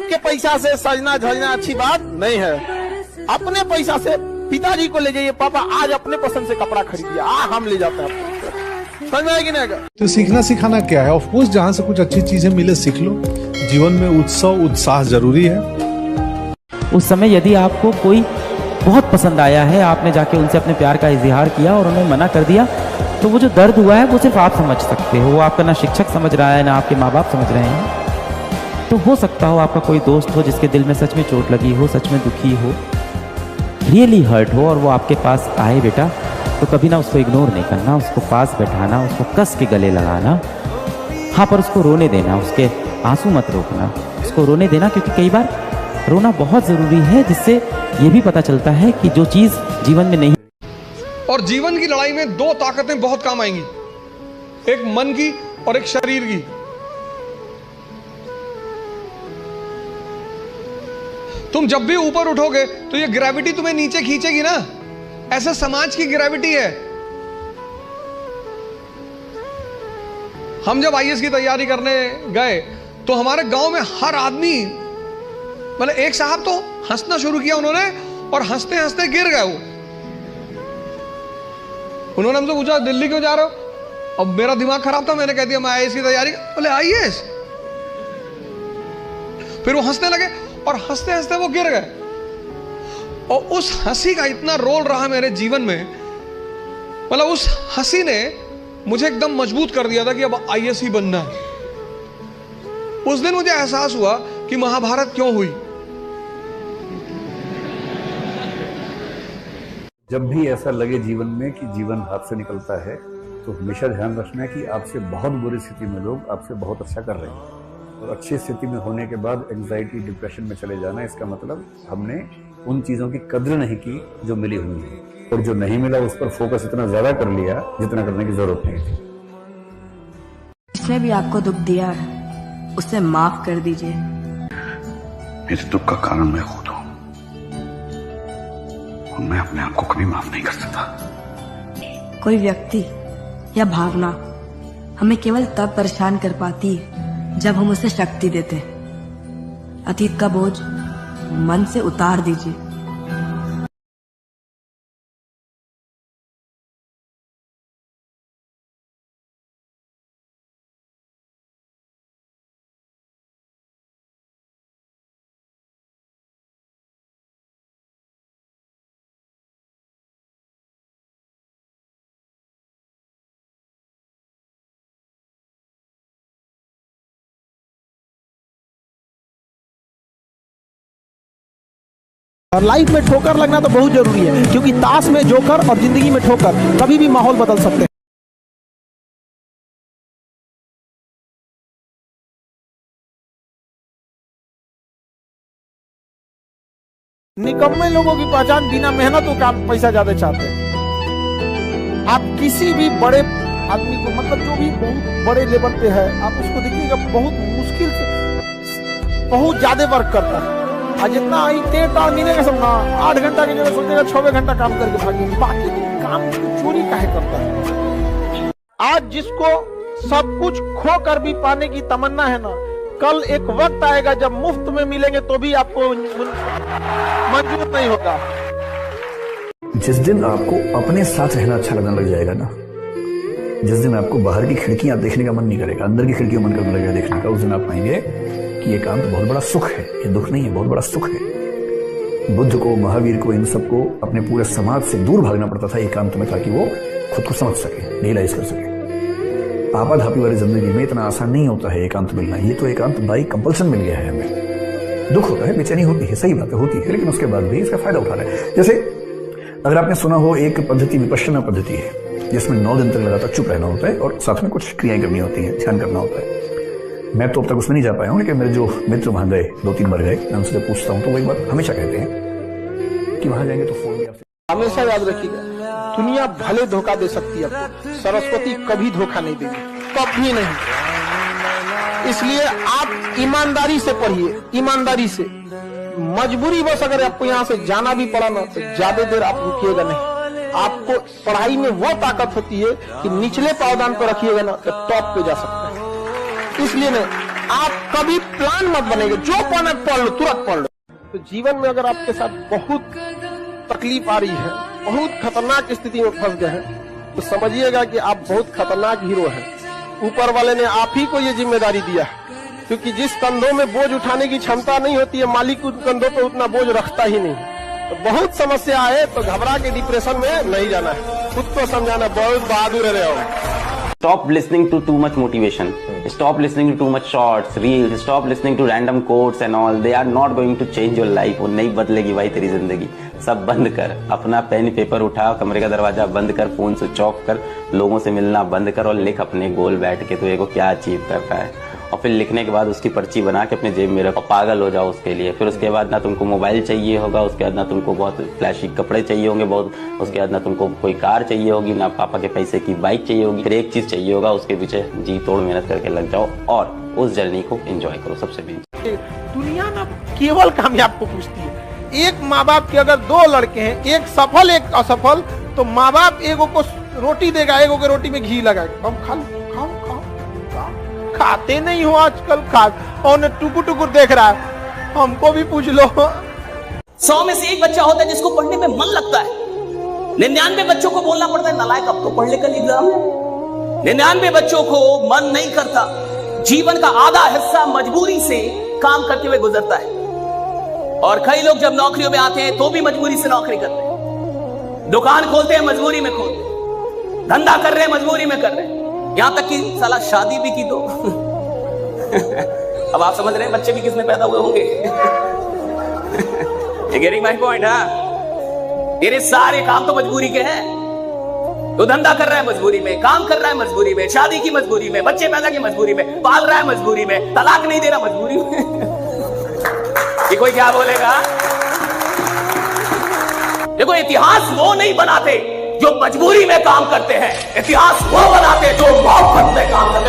के पैसा से सजना धजना अच्छी बात नहीं है। अपने पैसा से पिताजी को ले जाइए, पापा आज अपने पसंद से कपड़ा खरीदिए, हम ले जाते हैं। समझ में आएगी नहीं? तो सीखना सिखाना क्या है? ऑफ कोर्स जहाँ से कुछ अच्छी चीजें मिले सीख लो। जीवन में उत्सव उत्साह जरूरी है। उस समय यदि आपको कोई बहुत पसंद आया है, आपने जाके उनसे अपने प्यार का इजहार किया और उन्होंने मना कर दिया, तो वो जो दर्द हुआ है वो सिर्फ आप समझ सकते हो। वो आपका ना शिक्षक समझ रहा है, ना आपके माँ बाप समझ रहे हैं। तो हो सकता हो आपका कोई दोस्त हो जिसके दिल में सच में चोट लगी हो, सच में दुखी हो, रियली हर्ट हो, और वो आपके पास आए बेटा, तो कभी ना उसको इग्नोर नहीं करना, उसको पास बैठाना, उसको कस के गले लगाना। हाँ, पर उसको रोने देना, उसके आंसू मत रोकना, उसको रोने देना, क्योंकि कई बार रोना बहुत ज़रूरी है, जिससे ये भी पता चलता है कि जो चीज़ जीवन में नहीं। और जीवन की लड़ाई में दो ताकतें बहुत काम आएंगी, एक मन की और एक शरीर की। तुम जब भी ऊपर उठोगे तो ये ग्रेविटी तुम्हें नीचे खींचेगी ना, ऐसा समाज की ग्रेविटी है। हम जब आईएएस की तैयारी करने गए तो हमारे गांव में हर आदमी, मतलब एक साहब तो हंसना शुरू किया उन्होंने, और हंसते हंसते गिर गए वो। उन्होंने हमसे पूछा दिल्ली क्यों जा रहे हो? अब मेरा दिमाग खराब था, मैंने कह दिया मैं आईएएस की तैयारी। बोले आईएएस? फिर वो हंसने लगे और हंसते हंसते वो गिर गए। और उस हंसी का इतना रोल रहा मेरे जीवन में, मतलब उस हंसी ने मुझे एकदम मजबूत कर दिया था कि अब आईएएस ही बनना है। उस दिन मुझे एहसास हुआ कि महाभारत क्यों हुई। जब भी ऐसा लगे जीवन में कि जीवन हाथ से निकलता है, तो हमेशा ध्यान रखना है कि आपसे बहुत बुरी स्थिति में लोग आपसे बहुत अच्छा कर रहे हैं, और अच्छी स्थिति में होने के बाद एंजाइटी डिप्रेशन में चले जाना, इसका मतलब हमने उन चीज़ों की कद्र नहीं की जो मिली हुई है, और जो नहीं मिला उस पर फोकस इतना ज़्यादा कर लिया जितना करने की जरूरत नहीं थी। जिसने भी आपको दुख दिया है उसे माफ कर दीजिए। मेरे दुख का कारण मैं खुद हूं, और मैं अपने आप को कभी माफ नहीं कर सकता। कोई व्यक्ति या भावना हमें केवल तब परेशान कर पाती है जब हम उसे शक्ति देते हैं। अतीत का बोझ मन से उतार दीजिए। और लाइफ में ठोकर लगना तो बहुत जरूरी है, क्योंकि ताश में जोकर और जिंदगी में ठोकर कभी भी माहौल बदल सकते हैं। निकम्मे लोगों की पहचान बिना मेहनत और काम पैसा ज्यादा चाहते हैं। आप किसी भी बड़े आदमी को, मतलब जो भी बहुत बड़े लेवल पे है, आप उसको देखिएगा बहुत मुश्किल से बहुत ज्यादा वर्क करता है। आज जितना मिलेगा सब ना 8 घंटा की जगह सोचेगा 6 घंटा काम करके भागेंगे, बाकी काम चोरी काहे करता है। आज जिसको सब कुछ खो कर भी पाने की तमन्ना है ना, कल एक वक्त आएगा जब मुफ्त में मिलेंगे तो भी आपको मंजूर नहीं होगा। जिस दिन आपको अपने साथ रहना अच्छा लगने लग जाएगा ना, जिस दिन आपको बाहर की खिड़कियां देखने का मन नहीं करेगा, अंदर की खिड़कियां मन करने लगेगा देखने का, उस दिन आप पाएंगे कि एकांत बहुत बड़ा सुख है। ये दुख नहीं है, बहुत बड़ा सुख है। बुद्ध को, महावीर को, इन सबको अपने पूरे समाज से दूर भागना पड़ता था एकांत में, ताकि वो खुद को समझ सके, रियलाइज कर सके। आपाधापी वाली जिंदगी में इतना आसान नहीं होता है एकांत मिलना। ये तो एकांत बाई कंपल्सन मिल गया है हमें। दुख होता है, बेचैनी होती है, सही बात है, होती है, लेकिन उसके बाद भी इसका फायदा उठा रहे हैं। जैसे अगर आपने सुना हो, एक पद्धति विपश्यना पद्धति है, जिसमें 9 दिन तक लगातार चुप रहना होता है और साथ में कुछ क्रियाएं करनी होती हैं, ध्यान करना होता है। मैं तो अब तक उसमें नहीं जा पाया हूं, लेकिन मेरे जो मित्र वहां गए, 2-3 बार गए, मैं उनसे पूछता हूं तो वो एक बात हमेशा कहते हैं कि वहां जाएंगे तो फोन भी आपसे। हमेशा याद रखिएगा, दुनिया भले धोखा दे सकती है आपको, सरस्वती कभी धोखा नहीं देगी, कभी नहीं। इसलिए आप ईमानदारी से पढ़िए, ईमानदारी से। मजबूरी बस अगर आपको यहाँ से जाना भी पड़ा ना, तो ज्यादा देर आप रुकिएगा नहीं। आपको पढ़ाई में वो ताकत होती है कि निचले पावदान पर रखिएगा ना तो टॉप पे जा सकते हैं। इसलिए नहीं, आप कभी प्लान मत बनेंगे, जो पढ़ना पढ़ लो, तुरंत पढ़ लो। तो जीवन में अगर आपके साथ बहुत तकलीफ आ रही है, बहुत खतरनाक स्थिति में फंस गए हैं, तो समझिएगा कि आप बहुत खतरनाक हीरो हैं। ऊपर वाले ने आप ही को ये जिम्मेदारी दिया है, क्योंकि जिस कंधों में बोझ उठाने की क्षमता नहीं होती है, मालिक उन कंधों पर उतना बोझ रखता ही नहीं। तो बहुत समस्या आए तो घबरा के डिप्रेशन में नहीं जाना है, खुद को समझाना, बहुत बहादुर रहे हो। Stop listening to too much motivation. Stop listening to too much shorts, reels. Stop listening to random quotes and all. They are not going to change your life. वो नहीं बदलेगी भाई तेरी जिंदगी। सब बंद कर, अपना पेन पेपर उठा, कमरे का दरवाजा बंद कर, फोन स्विच ऑफ कर, लोगों से मिलना बंद कर और लिख अपने गोल बैठ के तो को क्या अचीव कर रहा है। और फिर लिखने के बाद उसकी पर्ची बना के अपने जेब में रखो, पागल हो जाओ उसके लिए। फिर उसके बाद ना तुमको मोबाइल चाहिए होगा, उसके बाद ना तुमको बहुत फ्लैशी कपड़े चाहिए होंगे बहुत, उसके बाद ना तुमको कोई कार चाहिए होगी, ना पापा के पैसे की बाइक चाहिए होगी। फिर एक चीज चाहिए होगा, उसके पीछे जी तोड़ मेहनत करके लग जाओ और उस जर्नी को एंजॉय करो। सबसे मेन दुनिया ना केवल कामयाब को पूछती है। एक माँ बाप के अगर दो लड़के हैं, एक सफल एक असफल, तो माँ बाप एगो को रोटी देगा, एगो के रोटी में घी लगाएगा, हम खा खाओ खाओ, खाते नहीं हो आजकल, खा और टुकुर टुकुर देख रहा है, हमको भी पूछ लो। 100 में से एक बच्चा होता है जिसको पढ़ने में मन लगता है। 99 बच्चों को बोलना पड़ता है नालायक अब तो पढ़ ले, कल एग्जाम है। 99 बच्चों को मन नहीं करता। जीवन का आधा हिस्सा मजबूरी से काम करते हुए गुजरता है और कई लोग जब नौकरियों में आते हैं तो भी मजबूरी से नौकरी करते हैं, दुकान खोलते हैं मजबूरी में खोलते हैं, धंधा कर रहे हैं मजबूरी में कर रहे हैं, यहां तक कि साला शादी भी की तो अब आप समझ रहे हैं बच्चे भी किसमें पैदा हुए होंगे। Getting my point? तेरे सारे काम तो मजबूरी के हैं। तो धंधा कर रहा है मजबूरी में, काम कर रहा है मजबूरी में, शादी की मजबूरी में, बच्चे पैदा की मजबूरी में, पाल रहा है मजबूरी में, तलाक नहीं दे रहा मजबूरी में। ये कोई क्या बोलेगा? देखो इतिहास वो नहीं बनाते जो मजबूरी में काम करते हैं, इतिहास वो बनाते जो मोहब्बत में काम करते हैं।